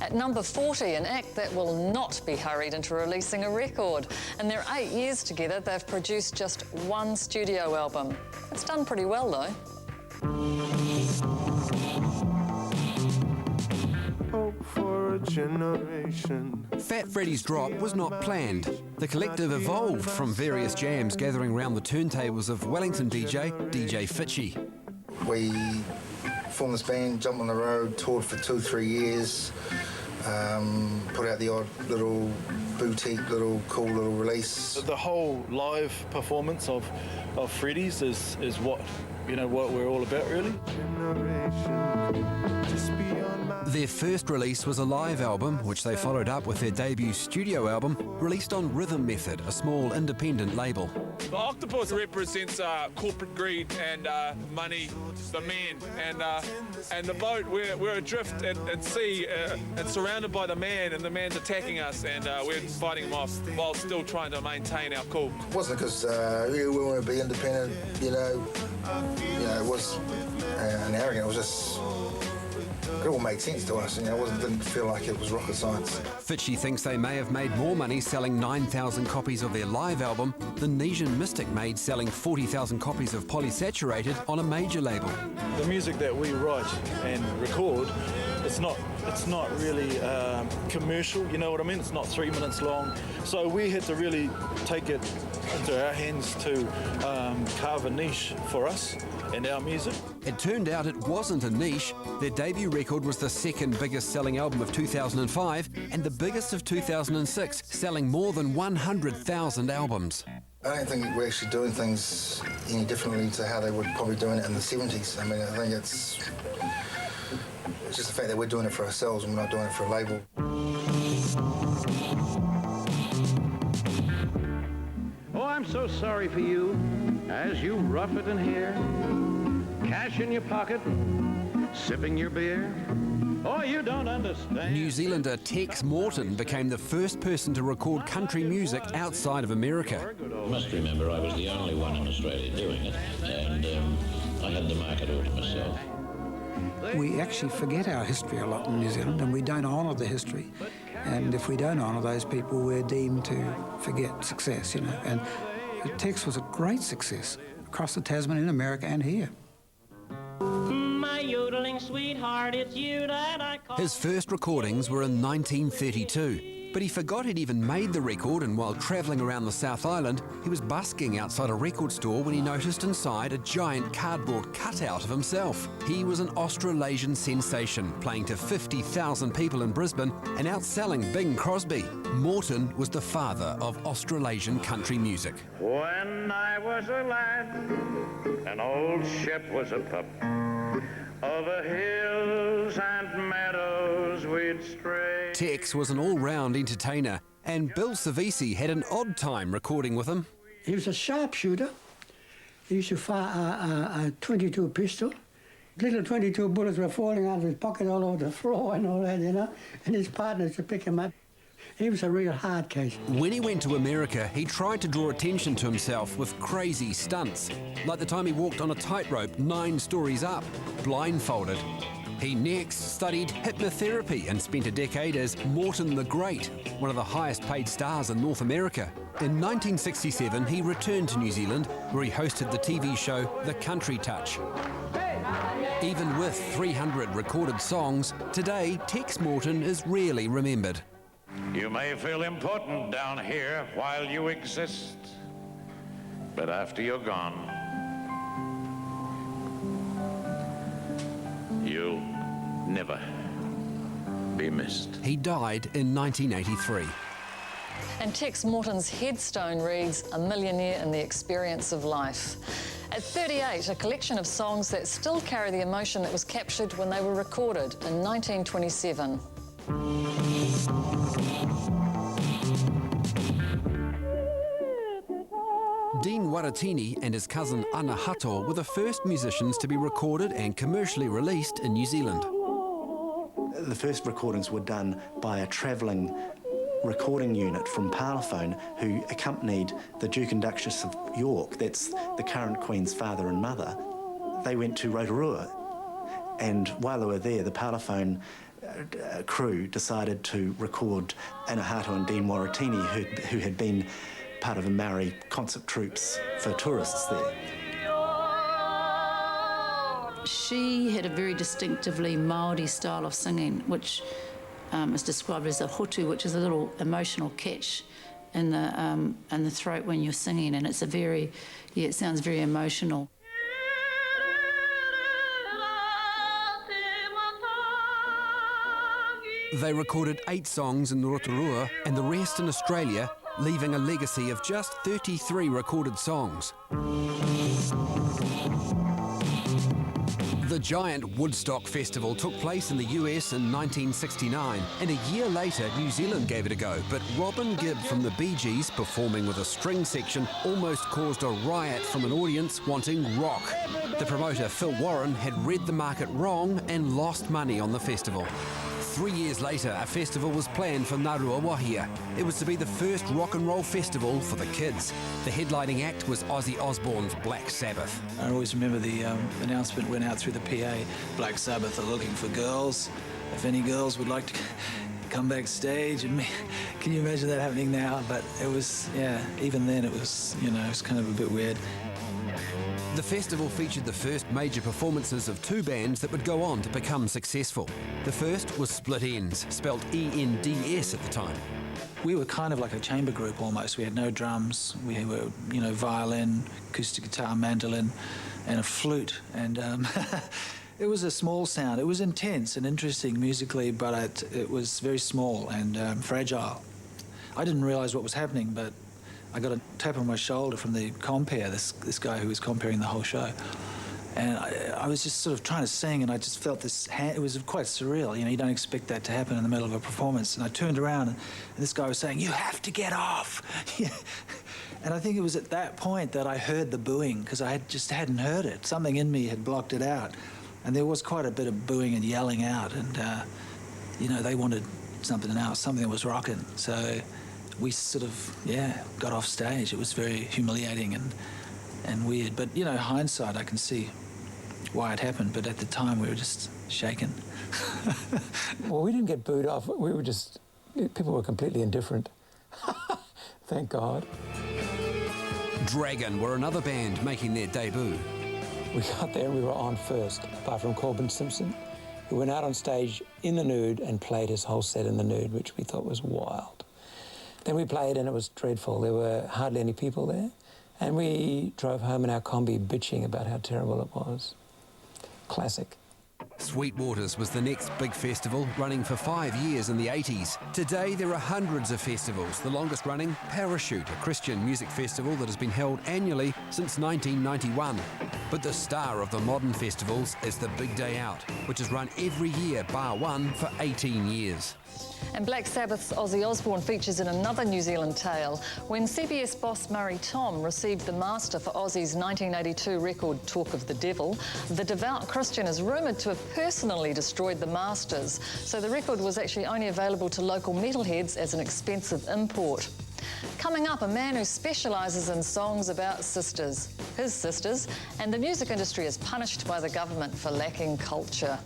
At number 40, an act that will not be hurried into releasing a record. In their 8 years together, they've produced just one studio album. It's done pretty well, though. Hope for a generation. Fat Freddy's drop was not planned. The collective evolved from various jams gathering round the turntables of Wellington DJ Fitchie. We formed this band, jumped on the road, toured for 2-3 years, put out the odd little boutique, cool little release. The whole live performance of Freddy's is what, what we're all about, really. Their first release was a live album, which they followed up with their debut studio album, released on Rhythm Method, a small independent label. The octopus represents corporate greed and money, the man, and the boat. We're adrift at sea and surrounded by the man, and the man's attacking us, and we're fighting him off while still trying to maintain our cool. It wasn't because we want to be independent, it was an arrogant. It was just. It all made sense to us, didn't feel like it was rocket science. Fitchie thinks they may have made more money selling 9,000 copies of their live album than Nesian Mystic made selling 40,000 copies of Polysaturated on a major label. The music that we write and record, it's not really commercial, you know what I mean? It's not 3 minutes long. So we had to really take it into our hands to carve a niche for us and our music. It turned out it wasn't a niche. Their debut record was the second biggest selling album of 2005 and the biggest of 2006, selling more than 100,000 albums. I don't think we're actually doing things any differently to how they were probably doing it in the 70s. I think it's just the fact that we're doing it for ourselves and we're not doing it for a label. Oh, I'm so sorry for you as you rough it in here, cash in your pocket, sipping your beer. Oh, you don't understand. New Zealander Tex Morton became the first person to record country music outside of America. You must remember I was the only one in Australia doing it, and I had the market all to myself. We actually forget our history a lot in New Zealand, and we don't honour the history. And if we don't honour those people, we're deemed to forget success, And Tex was a great success across the Tasman, in America, and here. My yodeling sweetheart, it's you that I call. His first recordings were in 1932. But he forgot he'd even made the record, and while travelling around the South Island, he was busking outside a record store when he noticed inside a giant cardboard cutout of himself. He was an Australasian sensation, playing to 50,000 people in Brisbane and outselling Bing Crosby. Morton was the father of Australasian country music. When I was a lad, an old ship was a pup. Over hills and meadows we'd stray. Tex was an all-round entertainer, and Bill Savisi had an odd time recording with him. He was a sharpshooter. He used to fire a .22 pistol. Little .22 bullets were falling out of his pocket all over the floor and all that, and his partners to pick him up. He was a real hard case. When he went to America, he tried to draw attention to himself with crazy stunts, like the time he walked on a tightrope 9 stories up, blindfolded. He next studied hypnotherapy and spent a decade as Morton the Great, one of the highest paid stars in North America. In 1967, he returned to New Zealand, where he hosted the TV show The Country Touch. Even with 300 recorded songs, today Tex Morton is rarely remembered. You may feel important down here while you exist, but after you're gone, you'll never be missed. He died in 1983. And Tex Morton's headstone reads, "A millionaire in the experience of life." At 38, a collection of songs that still carry the emotion that was captured when they were recorded in 1927. Dean Waratini and his cousin Ana Hato were the first musicians to be recorded and commercially released in New Zealand. The first recordings were done by a travelling recording unit from Parlophone who accompanied the Duke and Duchess of York, that's the current Queen's father and mother. They went to Rotorua And while they were there, the Parlophone crew decided to record Anahato and Dean Waratini, who had been part of a Maori concert troops for tourists there. She had a very distinctively Māori style of singing, which is described as a hotu, which is a little emotional catch in the throat when you're singing, and it's a very, it sounds very emotional. They recorded 8 songs in Rotorua and the rest in Australia, leaving a legacy of just 33 recorded songs. The giant Woodstock Festival took place in the US in 1969, and a year later New Zealand gave it a go, but Robin Gibb from the Bee Gees, performing with a string section, almost caused a riot from an audience wanting rock. The promoter Phil Warren had read the market wrong and lost money on the festival. 3 years later, a festival was planned for Narua Wahia. It was to be the first rock and roll festival for the kids. The headlining act was Ozzy Osbourne's Black Sabbath. I always remember the announcement went out through the PA, Black Sabbath are looking for girls. If any girls would like to come backstage, and can you imagine that happening now? But it was, yeah, even then it was, you know, it was kind of a bit weird. The festival featured the first major performances of 2 bands that would go on to become successful. The first was Split Enz, spelled E-N-D-S at the time. We were kind of like a chamber group almost. We had no drums. We were, you know, violin, acoustic guitar, mandolin, and a flute. And it was a small sound. It was intense and interesting musically, but it was very small and fragile. I didn't realise what was happening, but I got a tap on my shoulder from the compere, this guy who was comparing the whole show. And I was just sort of trying to sing, and I just felt this hand. It was quite surreal. You know, you don't expect that to happen in the middle of a performance. And I turned around, and this guy was saying, "You have to get off." And I think it was at that point that I heard the booing, because I just hadn't heard it. Something in me had blocked it out. And there was quite a bit of booing and yelling out. And, you know, they wanted something else, something that was rocking. So we sort of, yeah, got off stage. It was very humiliating and weird. But, you know, hindsight, I can see why it happened. But at the time, we were just shaken. Well, we didn't get booed off. We were just, people were completely indifferent. Thank God. Dragon were another band making their debut. We got there and we were on first, apart from Corbin Simpson, who went out on stage in the nude and played his whole set in the nude, which we thought was wild. Then we played and it was dreadful. There were hardly any people there. And we drove home in our combi bitching about how terrible it was. Classic. Sweetwaters was the next big festival, running for 5 years in the 80s. Today there are hundreds of festivals, the longest running Parachute, a Christian music festival that has been held annually since 1991. But the star of the modern festivals is the Big Day Out, which is run every year bar one for 18 years. And Black Sabbath's Ozzy Osbourne features in another New Zealand tale. When CBS boss Murray Tom received the master for Ozzy's 1982 record Talk of the Devil, the devout Christian is rumoured to have personally destroyed the masters, so the record was actually only available to local metalheads as an expensive import. Coming up, a man who specialises in songs about sisters, his sisters, and the music industry is punished by the government for lacking culture.